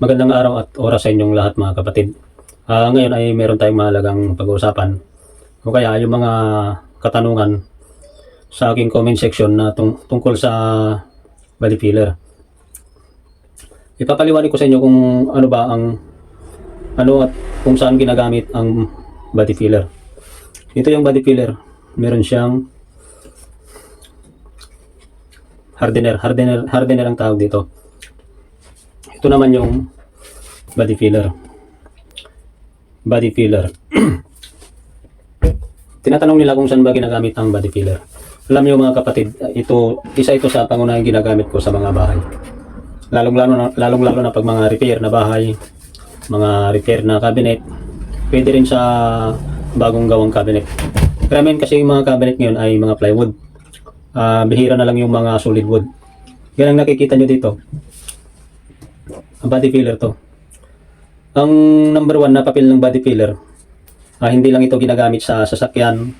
Magandang araw at oras sa inyong lahat mga kapatid. Ngayon ay meron tayong mahalagang pag-uusapan o kaya yung mga katanungan sa aking comment section na tungkol sa body filler. Ipapaliwanag ko sa inyo kung ano ba ang at kung saan ginagamit ang body filler. Ito yung body filler. Meron siyang hardener ang tawag dito. Ito naman yung body filler. Tinatanong nila kung saan ba ginagamit ang body filler. Alam niyo mga kapatid, isa ito sa pangunahing ginagamit ko sa mga bahay. Lalong-lalo na pag mga repair na bahay, mga repair na cabinet, pwede rin sa bagong gawang cabinet. Karamihan kasi yung mga cabinet ngayon ay mga plywood. Bihira na lang yung mga solid wood. Yan ang nakikita nyo dito. Ang body filler to. Ang number 1 na papel ng body filler, hindi lang ito ginagamit sa sasakyan,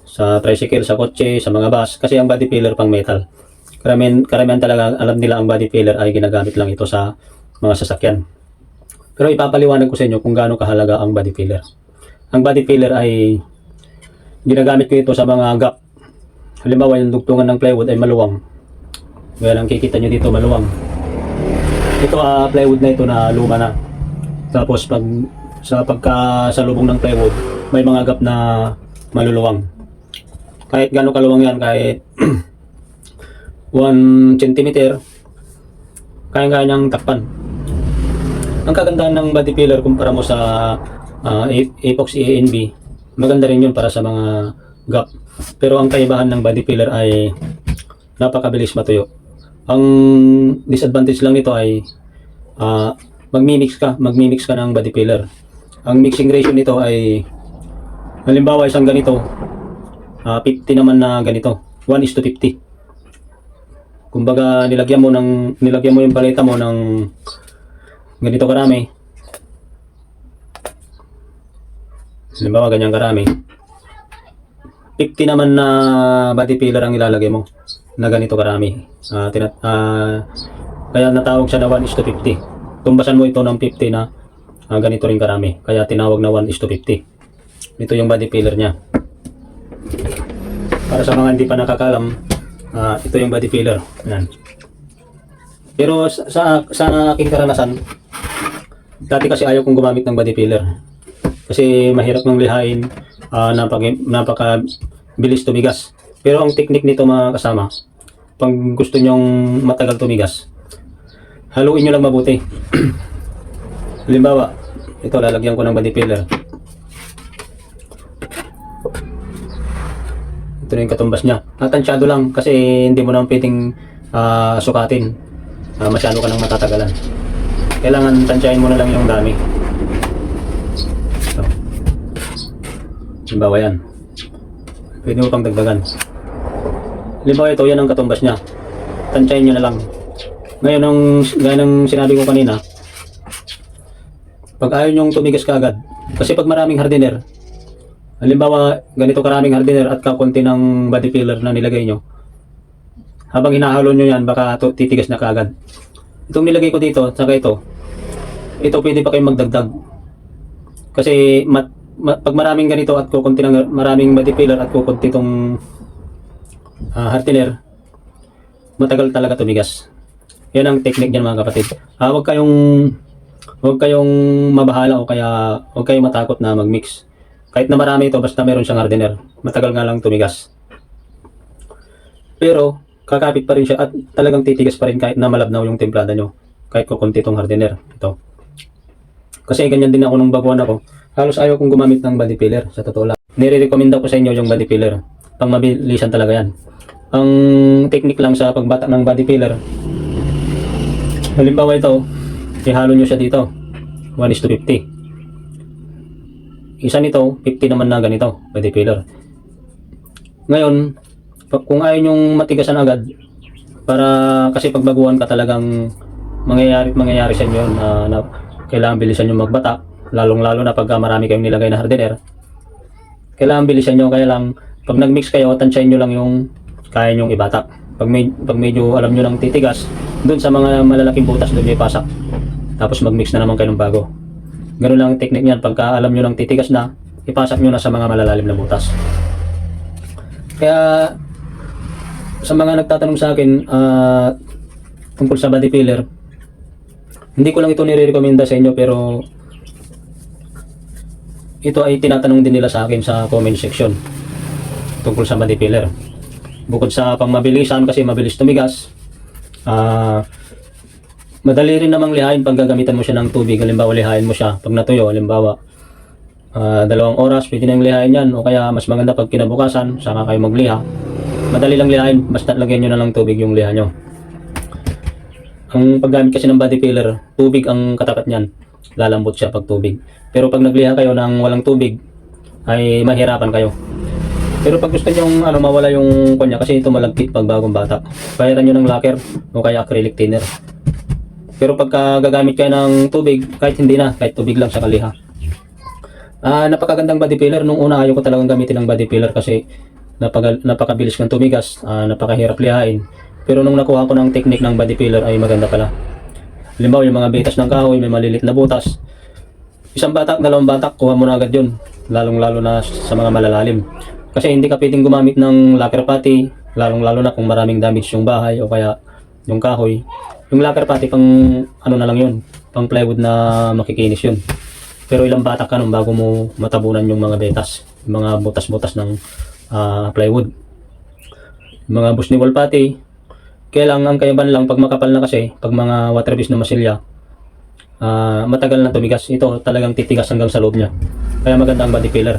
sa tricycle, sa kotse, sa mga bus, kasi ang body filler pang metal. Karamihan talaga alam nila ang body filler ay ginagamit lang ito sa mga sasakyan. Pero ipapaliwanag ko sa inyo kung gaano kahalaga ang body filler. Ang body filler ay ginagamit ko ito sa mga gap. Halimbawa yung dugtungan ng plywood ay maluwang. Ngayon ang kikita nyo dito maluwang. Ito plywood na ito na luma na. Tapos pagkasalubong ng plywood, may mga gap na maluluwang. Kahit gaano kaluwang yan, kahit 1 cm, kaya-kaya niyang takpan. Ang kagandahan ng body filler kumpara mo sa epoxy ANB, maganda rin yun para sa mga gap. Pero ang kaibahan ng body filler ay napakabilis matuyo. Ang disadvantage lang nito ay magmimix ka ng body filler. Ang mixing ratio nito ay halimbawa isang ganito, 50 naman na ganito, 1:50. Kumbaga nilagyan mo yung paleta mo ng ganito karami. Halimbawa ganyan karami. 50 naman na body filler ang ilalagay mo na ganito karami. Kaya natawag siya na 1:50. Tumbasan mo ito ng 50 na ganito rin karami. Kaya tinawag na 1:50. Ito yung body filler niya. Para sa mga hindi pa nakakalam, ito yung body filler. Yan. Pero sa aking karanasan, dati kasi ayaw kong gumamit ng body filler. Kasi mahirap ng lihain, napaka-bilis tumigas. Pero ang technique nito mga kasama, pag gusto nyong matagal tumigas, haluin nyo lang mabuti. Halimbawa, ito lalagyan ko ng body filler. Ito na yung katumbas niya. Tansyado lang kasi hindi mo naman pwedeng sukatin. Masyado ka nang matatagalan. Kailangan tansyahin mo na lang yung dami. So, halimbawa yan. Pwede mo pang dagdagan. Halimbawa ito, yan ang katumbas niya. Tansyahin nyo na lang. Ngayon, gaya ng sinabi ko kanina, pag ayaw nyong tumigas kaagad, kasi pag maraming hardener, halimbawa ganito karaming hardener at kakunti ng body filler na nilagay nyo, habang hinahalo nyo yan, baka titigas na kaagad. Itong nilagay ko dito, saka ito pwede pa kayong magdagdag. Kasi pag maraming ganito at kukunti ng maraming body filler at kukunti itong hardener, matagal talaga tumigas. Yan ang technique niyan mga kapatid. Huwag kayong mabahala o kaya huwag kayong matakot na mag-mix. Kahit na marami ito, basta meron siyang hardener, matagal nga lang tumigas. Pero kakapit pa rin siya at talagang titigas pa rin kahit na malabnaw yung templada nyo. Kahit kukunti itong hardener. Ito. Kasi ganyan din ako nung baguhan ako. Halos ayaw kong gumamit ng body filler, sa totoo lang. Nire-recommenda ko sa inyo yung body filler. Pang mabilisan talaga yan. Ang technique lang sa pagbata ng body filler, halimbawa ito, ihalo nyo siya dito, 1:50. Isa nito, 50 naman na ganito, body filler. Ngayon, kung ayaw nyong matigasan agad, kasi pagbaguhan ka talagang mangyayari sa inyo yun, na kailangan bilisan nyo magbata, lalong-lalo na pag marami kayong nilagay na hardener. Kailangan bilisan nyo, kaya lang, pag nag-mix kayo, tansyahin nyo lang yung kaya nyong ibata. Pag medyo alam nyo ng titigas, doon sa mga malalaking butas doon may pasak. tapos mag-mix na naman kayo ng bago. Ganun lang ang technique niyan. Pagka alam nyo ng titigas na, ipasok nyo na sa mga malalalim na butas. Kaya sa mga nagtatanong sa akin tungkol sa body filler, hindi ko lang ito nire-recommenda sa inyo, pero ito ay tinatanong din nila sa akin sa comment section tungkol sa body filler. Bukod sa pangmabilisan, kasi mabilis tumigas, madali rin namang lihain pag gagamitan mo siya ng tubig. Halimbawa, lihain mo siya pag natuyo, halimbawa 2 oras, pwede nang lihain yan. O kaya mas maganda pag kinabukasan, saka kayo magliha. Madali lang lihain, basta lagyan nyo na lang tubig yung liha nyo. Ang paggamit kasi ng body filler, tubig ang katapat niyan. Lalambot siya pag tubig. Pero pag nagliha kayo ng walang tubig, ay mahirapan kayo. Pero pag gusto nyo mawala yung kanya, kasi ito malagkit pag bagong batak, pahiran nyo ng lacquer o kaya acrylic thinner. Pero pagka gagamit kayo ng tubig, kahit hindi na, kahit tubig lang sa kaliha. Napakagandang body filler. Nung una ayaw ko talagang gamitin ng body filler kasi napakabilis kang tumigas, napakahirap lihain. Pero nung nakuha ko ng technique ng body filler ay maganda pala. Halimbawa, yung mga betas ng kahoy, may malilit na butas. 1 batak, 2 batak, kuha mo na agad yun. Lalong-lalo na sa mga malalalim. Kasi hindi ka pwedeng gumamit ng lacquer putty, lalong-lalo na kung maraming damage yung bahay o kaya yung kahoy. Yung lacquer putty, pang na lang yun, pang plywood na makikinis yun. Pero ilang batak ka nun bago mo matabunan yung mga betas, yung mga butas-butas ng plywood. Yung mga bush ni wall putty, kaya lang ang kaibahan lang pag makapal na, kasi pag mga water based na masilya, matagal na tumigas. Ito talagang titigas hanggang sa loob niya. Kaya maganda ang body filler.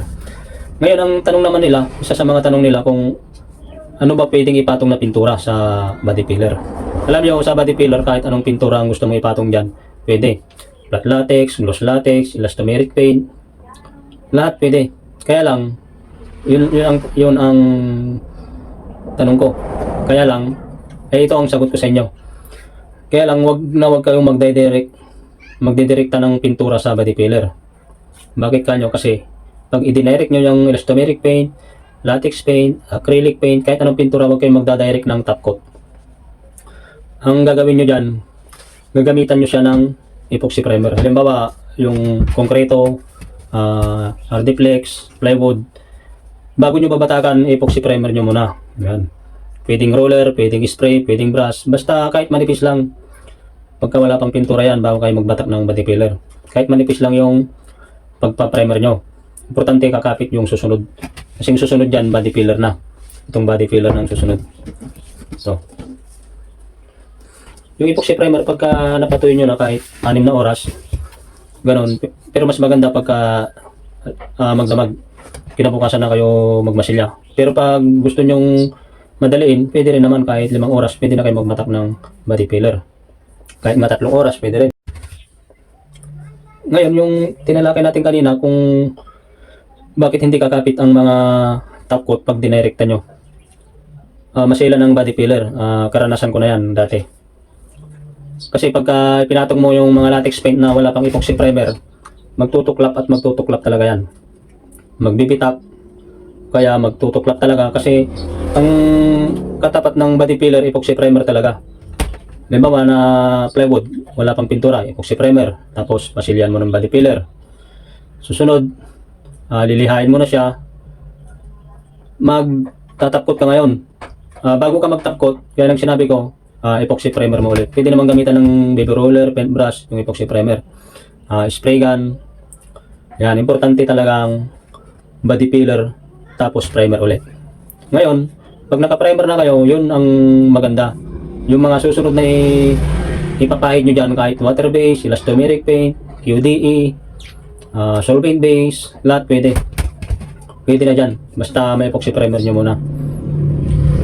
Ngayon ang tanong naman nila, isa sa mga tanong nila, kung ano ba pwedeng ipatong na pintura sa body filler. Alam niyo, sa body filler kahit anong pintura ang gusto mo ipatong dyan, pwede. Flat latex, gloss latex, elastomeric paint, lahat pwede. Kaya lang, yun ang tanong ko. Kaya lang, ito ang sagot ko sa inyo. Kaya lang, wag kayong magdidirekta ng pintura sa body filler. Bakit kanyo? Kasi pag i-direct nyo yung elastomeric paint, latex paint, acrylic paint, kahit anong pintura, wag kayong magdadirect ng top coat. Ang gagawin nyo dyan, gagamitan nyo siya ng epoxy primer. Halimbawa, yung konkreto, hardiplex, plywood, bago nyo babatakan, epoxy primer nyo muna. Yan. Pwedeng roller, pwedeng spray, pwedeng brush. Basta kahit manipis lang. Pagka wala pang pintura yan, bago kayo magbatak ng body filler. Kahit manipis lang yung pagpa-primer nyo. Importante kakapit yung susunod. Kasi yung susunod dyan, body filler na. Itong body filler ng susunod. So, yung epoxy primer, pagka napatuyo nyo na kahit 6 na oras, ganun. Pero mas maganda pagka magdamag. Kinabukasan na kayo magmasilya. Pero pag gusto nyong madaliin, pwede rin naman kahit 5 oras, pwede na kayo magmatak ng body filler. Kahit 3 oras, pwede rin. Ngayon, yung tinalakay natin kanina kung bakit hindi kakapit ang mga top coat pag dinirekta nyo. Masila ng body filler. Karanasan ko na yan dati. Kasi pagka pinatong mo yung mga latex paint na wala pang epoxy primer, magtutuklap at magtutuklap talaga yan. Magbibitak, kaya magtutuklap talaga kasi ang katapat ng body filler, epoxy primer talaga. Halimbawa na plywood, wala pang pintura, epoxy primer, tapos pasilyan mo ng body filler. Susunod, lilihain mo na siya, magtatapkot ka ngayon. Bago ka magtapkot, kaya lang sinabi ko, epoxy primer mo ulit. Pwede naman gamitan ng baby roller, paintbrush, yung epoxy primer. Spray gun. Yan, importante talagang body filler, tapos primer ulit. Ngayon, pag naka-primer na kayo, yun ang maganda. Yung mga susunod na ipapahid nyo dyan, kahit water base, elastomeric paint, QDE, solvent base, lahat pwede. Pwede na dyan. Basta may epoxy primer nyo muna.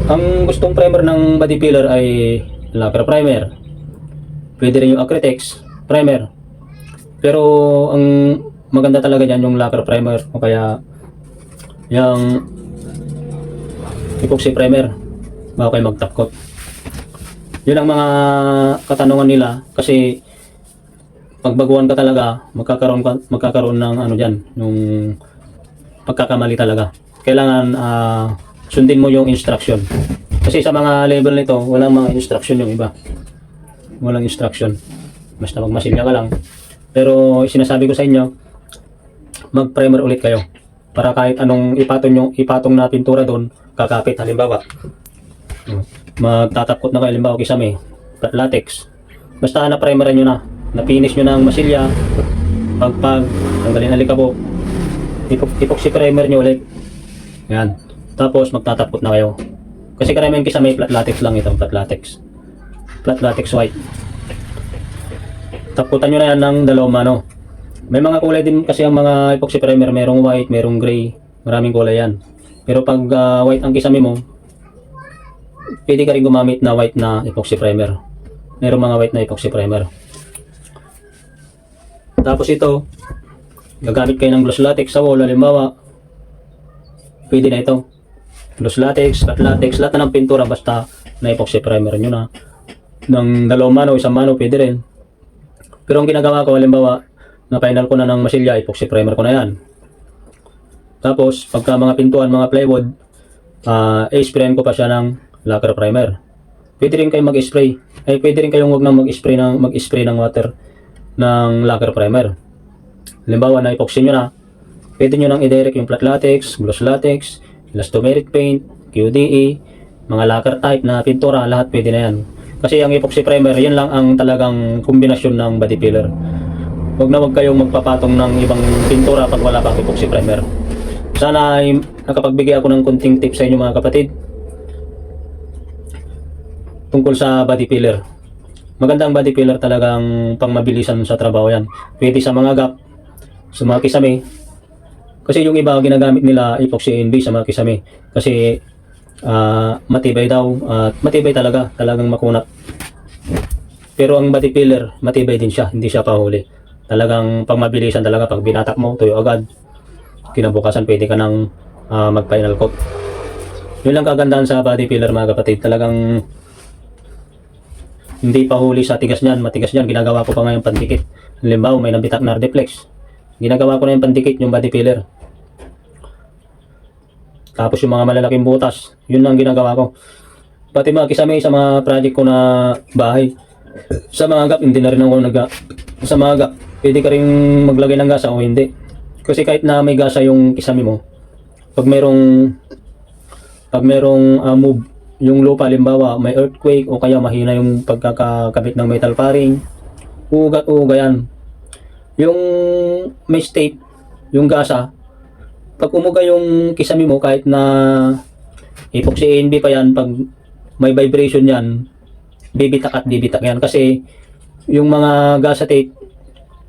Ang gustong primer ng body filler ay lacquer primer. Pwede rin yung Acrytex primer. Pero ang maganda talaga dyan yung lacquer primer o kaya yung epoxy primer bago kayo mag-top coat. Yun ang mga katanungan nila kasi pagbaguhan ka talaga, magkakaroon ng dyan, yung pagkakamali talaga. Kailangan sundin mo yung instruction. Kasi sa mga label nito, walang mga instruction yung iba. Walang instruction. basta magmasilya ka lang. Pero sinasabi ko sa inyo, mag-primer ulit kayo para kahit anong ipatong na pintura doon, kakapit. Halimbawa, magtatapkot na kayo, halimbawa kisame, latex, basta na-primeran nyo na finish nyo ng masilya, pagpag, tanggalin alikabok, epoxy primer nyo ulit. Yan. Tapos magtatapkot na kayo. Kasi karamihan kisame, flat latex lang ito, flat latex white. Tapkutan nyo na yan ng dalawang mano. May mga kulay din kasi ang mga epoxy primer, merong white, merong gray, maraming kulay yan. Pero pag white ang kisame mo, pwede ka rin gumamit na white na epoxy primer. Merong mga white na epoxy primer. Tapos ito, gagamit kayo ng gloss latex sa wall, halimbawa, pwede na ito. Gloss latex, flat latex, lahat na ng pintura basta na epoxy primer nyo na. Ng dalawang mano, isang mano, pwede rin. Pero ang ginagawa ko, halimbawa, na final ko na ng masilya, epoxy primer ko na yan. Tapos, pagka mga pintuan, mga plywood, i-sprayan ko pa siya ng lacquer primer. Pwede rin kayo mag-spray. Ay, pwede rin kayong huwag na mag-spray ng water ng lacquer primer. Halimbawa, na epoxy nyo na, pwede nyo nang i-direct yung flat latex, gloss latex, elastomeric paint, QDE, mga lacquer type na pintura, lahat pwede na yan. Kasi ang epoxy primer, yan lang ang talagang kombinasyon ng body filler. Huwag na huwag kayong magpapatong ng ibang pintura pag wala pang epoxy primer. Sana ay nakapagbigay ako ng konting tips sa inyo mga kapatid tungkol sa body filler. Magandang body filler, talagang pangmabilisan sa trabaho yan. Pwede sa mga gap, sa mga kisame. Kasi yung iba ginagamit nila epoxy NB sa mga kisame. Kasi matibay daw at matibay talagang makunat. Pero ang body filler, matibay din siya, hindi siya pahuli. Talagang pangmabilisan talaga, pag binatak mo, tuyo agad. Kinabukasan pwede ka nang mag-final coat. Yun lang kagandahan sa body filler mga kapatid. Talagang hindi pa huli sa tigas niyan, matigas niyan. Ginagawa ko pa ngayon pandikit. Halimbawa, may nabitak na Ardeflex. Ginagawa ko na yung pandikit, yung body filler. Tapos yung mga malalaking butas, yun lang ginagawa ko. Pati mga kisame sa mga project ko na bahay. Sa mga gap, hindi na rin ako sa mga gap, pwede ka rin maglagay ng gasa o hindi. Kasi kahit na may gasa yung kisame mo, pag merong move yung lupa, halimbawa may earthquake o kaya mahina yung pagkakakabit ng metal paring, ugat-uga yan. Yung may tape, yung gasa, pag umuga yung kisame mo, kahit na epoxy NB pa yan, pag may vibration yan, bibitak yan. Kasi yung mga gasa tape,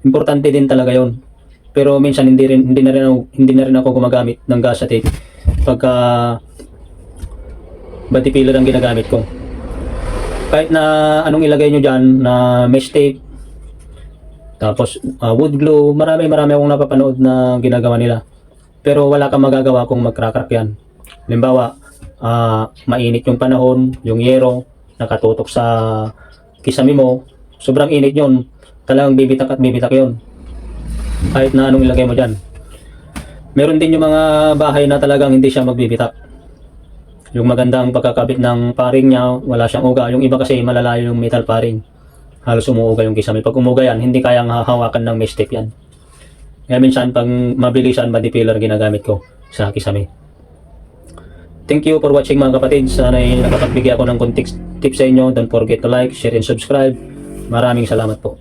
importante din talaga yon. Pero minsan hindi na rin ako gumagamit ng gasa tape pagka body filler ang ginagamit ko. Kahit na anong ilagay nyo dyan na mesh tape, tapos wood glue, marami akong napapanood na ginagawa nila. Pero wala kang magagawa kung magkrakrak yan. Halimbawa, mainit yung panahon, yung yero, nakatutok sa kisame mo, sobrang init yun. Talagang bibitak yun. Kahit na anong ilagay mo dyan. Meron din yung mga bahay na talagang hindi siya magbibitak. Yung magandang pagkakabit ng paring niya, wala siyang uga. Yung iba kasi malalayo yung metal paring. Halos umuuga yung kisame. Pag umuga yan, hindi kayang hahawakan ng mesh tape yan. Kaya minsan pag mabilisan, body filler ginagamit ko sa kisame. Thank you for watching mga kapatid. Sana ay nakapagbigay ako ng context tips sa inyo. Don't forget to like, share, and subscribe. Maraming salamat po.